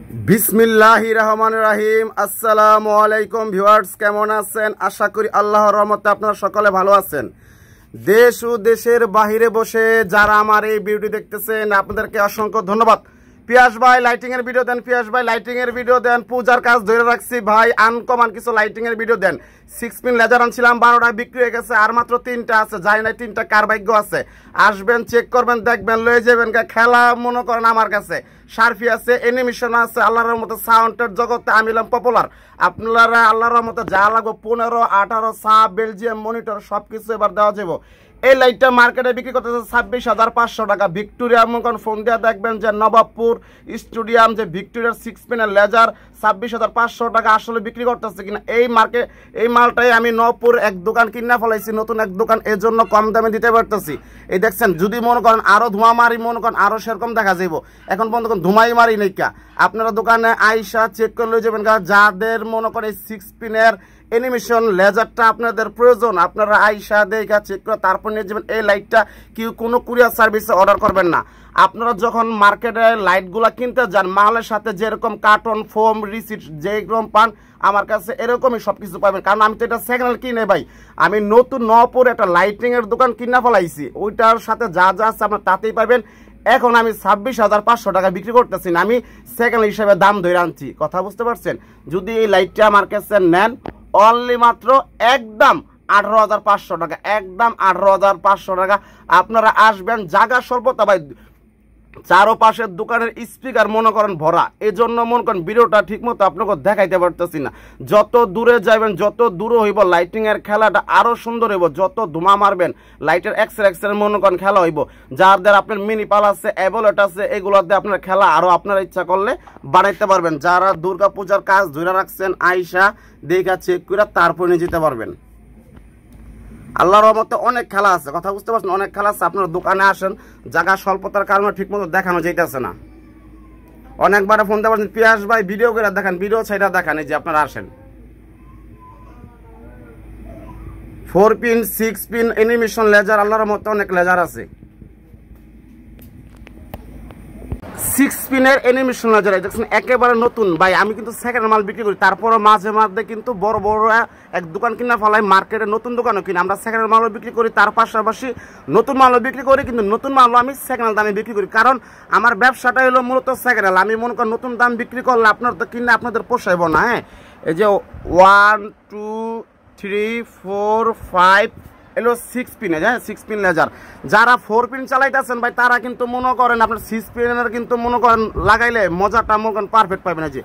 বিসমিল্লাহির রহমানির রহিম। আসসালামু আলাইকুম ভিউয়ার্স, কেমন আছেন? আশা করি আল্লাহর রহমতে আপনারা সকলে ভালো আছেন। দেশ ও দেশের বাহিরে বসে যারা আমার এই ভিডিওটি দেখতেছেন আপনাদেরকে অসংখ্য ধন্যবাদ। পিয়াস ভাই লাইটিং এর ভিডিও দেন, পিয়াস ভাই লাইটিং এর ভিডিও দেন। পূজার কাজ ধরে রাখছি ভাই, আনকমন কিছু লাইটিং এর ভিডিও দেন। 6 পিন লেজার আনছিলাম 12টা, বিক্রি হয়ে গেছে, আর মাত্র 3টা আছে। জানি না 3টা কার ভাগ্য আছে। আসবেন, চেক করবেন, দেখবেন, লয়ে যাবেন। খেলা মনে করেন আমার কাছে শার্ফি আছে, অ্যানিমেশন আছে। আল্লাহর রহমতে সাউন্ডের জগতে আমি হলাম পপুলার। আপনারা আল্লাহর রহমতে যা লাগবে 15, 18 সাব বেলজিয়াম মনিটর সবকিছু এবার দেওয়া যাবে। এই লাইটটা মার্কেটে বিক্রি করতেছে 26,500 টাকা। ভিক্টোরিয়া মনে ফোন দিয়ে দেখবেন যে নবাবপুর স্টেডিয়াম যে ভিক্টোরিয়ার 6 পিনের লেজার 26,500 টাকা আসলে বিক্রি করতেছে কিনা। এই মালটাই আমি নবপুর এক দোকান কিনা ফেলাইছি, নতুন এক দোকান, এর জন্য কম দামে দিতে পারতেছি। এই দেখছেন, যদি মনে করেন আরো ধোঁয়া মারি, মনে করেন আরো সেরকম দেখা যাইব। এখন পর্যন্ত ধোঁয়াই মারি নাই কা। আপনারা দোকানে আইসা চেক করে লয়ে যাবেন। যাদের মনে করেন 6 পিনের অ্যানিমেশন লেজারটা আপনাদের প্রয়োজন, আপনারা আইসা দেখা চেক করে তারপর নিয়ে যাবেন। এই লাইটটা কেউ কোনো কুরিয়ার সার্ভিসে অর্ডার করবেন না। আপনারা যখন মার্কেটে লাইটগুলা কিনতে যান, মালের সাথে যেরকম কার্টন, ফোম, রিসিট যেরকম পান, আমার কাছে এরকমই সবকিছু পাবেন। কারণ আমি তো এটা সেকেন্ড হ্যান্ড কিনে ভাই, আমি নতুন নপুর একটা লাইটিং এর দোকান কিনা ফেলাইছি। ওইটার সাথে যা যা আছে আপনার তাতেই পাবেন। এখন আমি 26,500 টাকা বিক্রি করতেছি না, আমি সেকেন্ড হিসেবে দাম ধরে আনছি। কথা বুঝতে পারছেন? যদি এই লাইটটা আমার কাছে নেন, অনলি মাত্র একদম 18,500 টাকা, একদম 18,500 টাকা। আপনারা আসবেন, জায়গা স্বল্পতা ভাই, চারোপাশের দোকানের স্পিকার মনে করেন ভরা। এই জন্য মনে করেন ভিডিওটা ঠিক মতো আপনাকে দেখাইতে পারতেছি না। যত দূরে যাবেন, যত দূরে হইব লাইটিং এর খেলাটা আরো সুন্দর হইব। যত ধোঁয়া মারবেন, লাইটের এক্সের মনে করেন খেলা হইব। যাদের আপনার মিনি পাল আছে, অ্যাবলেট আছে, এগুলোতে আপনার খেলা আরো আপনার ইচ্ছা করলে বানাইতে পারবেন। যারা দুর্গা পূজার কাজ ধরে রাখছেন, আইসা দেখা চেক করে তারপর নিয়ে যেতে পারবেন। আল্লাহর রহমতে অনেক খেলা আছে। কথা বুঝতে পারছেন? অনেক খেলা আছে। আপনারা দোকানে আসেন, জায়গা স্বল্পতার কারণে ঠিক মতো দেখানো যাইতেছে না। অনেকবার ফোন দিয়ে পারছেন, পিয়াস ভাই ভিডিও করে দেখান, ভিডিও ছাইটা দেখান। এই যে আপনারা আসেন, 4 পিন 6 পিন অ্যানিমেশন লেজার, আল্লাহর রহমতে অনেক লেজার আছে। 6 পিনের অ্যানিমেশন লেজার দেখছেন, একেবারে নতুন ভাই। আমি কিন্তু সেকেন্ড মাল বিক্রি করি, তারপরে মাঝে মাঝে কিন্তু বড় বড় এক দোকান কিনা ফেলাই, মার্কেটে নতুন দোকানও কিনা। আমরা সেকেন্ড মালও বিক্রি করি, তার পাশাপাশি নতুন মালও বিক্রি করি। কিন্তু নতুন মালও আমি সেকেন্ড দামে বিক্রি করি, কারণ আমার ব্যবসাটা হলো মূলত সেকেন্ড। আমি মনে করি নতুন দাম বিক্রি করলে আপনার তো কিনে আপনাদের পোষাইব না। হ্যাঁ, এই যে 1 2 3 4 5 এলো 6 পিনের, হ্যাঁ 6 পিন লেজার। যারা 4 পিন চালাইতেছেন ভাই, তারা কিন্তু মনে করেন আপনার 6 পিনের কিন্তু মনে করেন লাগাইলে মজাটা মনে করেন পারফেক্ট পাবেন। যে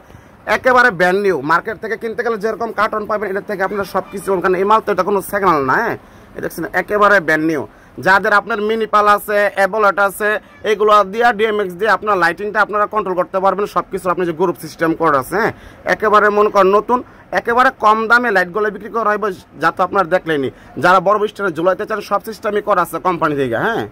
একেবারে ব্র্যান্ড নিউ, মার্কেট থেকে কিনতে গেলে যেরকম কার্টন পাবেন, এটার থেকে আপনার সব কিছু, কারণ এই মাল তো এটা কোনো সেকেন্ড না। হ্যাঁ, দেখছেন একেবারে ব্র্যান্ড নিউ। যাদের আপনার মিনি পাল আছে, অ্যাবলেট আছে, এগুলো দিয়ে ডিএমএক্স দিয়ে আপনার লাইটিংটা আপনারা কন্ট্রোল করতে পারবেন। সব কিছু আপনি যে গ্রুপ সিস্টেম করে আছে, হ্যাঁ একেবারে মনে করেন নতুন, একেবারে কম দামে লাইটগুলো বিক্রি করা হইব। যা তো আপনার দেখলেনি, যারা বড় স্টারে ঝুলাইতে চান সব সিস্টেমই করা আছে কোম্পানি থেকে। হ্যাঁ,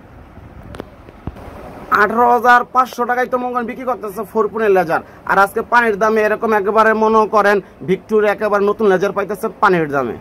18,500 টাকায় তো মনে করেন বিক্রি করতেছে 4 পিনের লেজার। আর আজকে পানির দামে এরকম একেবারে মনে করেন ভিক্টোরিয়া একেবারে নতুন লেজার পাইতেছে পানির দামে।